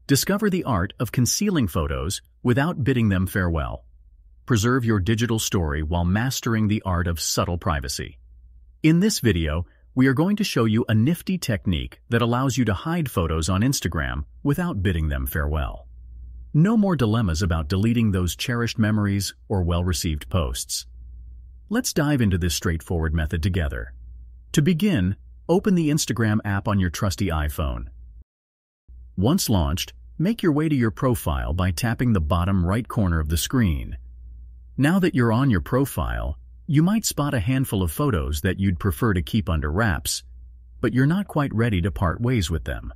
Discover the art of concealing photos without bidding them farewell. Preserve your digital story while mastering the art of subtle privacy. In this video, we are going to show you a nifty technique that allows you to hide photos on Instagram without bidding them farewell. No more dilemmas about deleting those cherished memories or well-received posts. Let's dive into this straightforward method together. To begin, open the Instagram app on your trusty iPhone. Once launched, make your way to your profile by tapping the bottom right corner of the screen. Now that you're on your profile, you might spot a handful of photos that you'd prefer to keep under wraps, but you're not quite ready to part ways with them.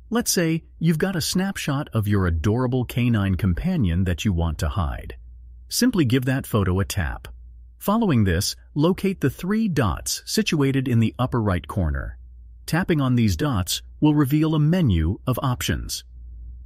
Let's say you've got a snapshot of your adorable canine companion that you want to hide. Simply give that photo a tap. Following this, locate the three dots situated in the upper right corner. Tapping on these dots will reveal a menu of options.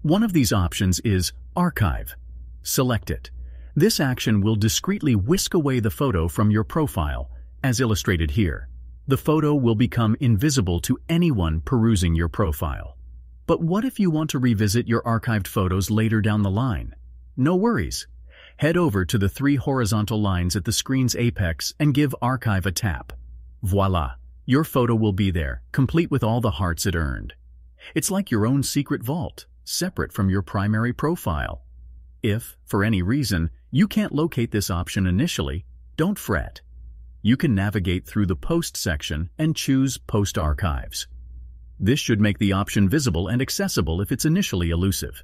One of these options is Archive. Select it. This action will discreetly whisk away the photo from your profile, as illustrated here. The photo will become invisible to anyone perusing your profile. But what if you want to revisit your archived photos later down the line? No worries. Head over to the three horizontal lines at the screen's apex and give Archive a tap. Voila! Your photo will be there, complete with all the hearts it earned. It's like your own secret vault, separate from your primary profile. If, for any reason, you can't locate this option initially, don't fret. You can navigate through the Post section and choose Post Archives. This should make the option visible and accessible if it's initially elusive.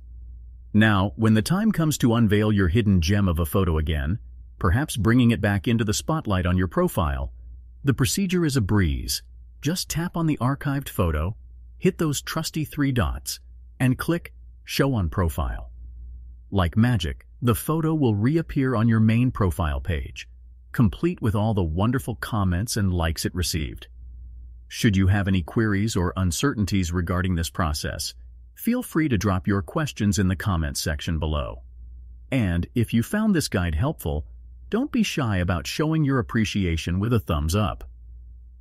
Now, when the time comes to unveil your hidden gem of a photo again, perhaps bringing it back into the spotlight on your profile, the procedure is a breeze. Just tap on the archived photo, hit those trusty three dots, and click Show on Profile. Like magic, the photo will reappear on your main profile page, complete with all the wonderful comments and likes it received. Should you have any queries or uncertainties regarding this process, feel free to drop your questions in the comments section below. And if you found this guide helpful, don't be shy about showing your appreciation with a thumbs up.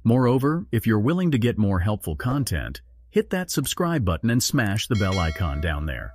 Moreover, if you're willing to get more helpful content, hit that subscribe button and smash the bell icon down there.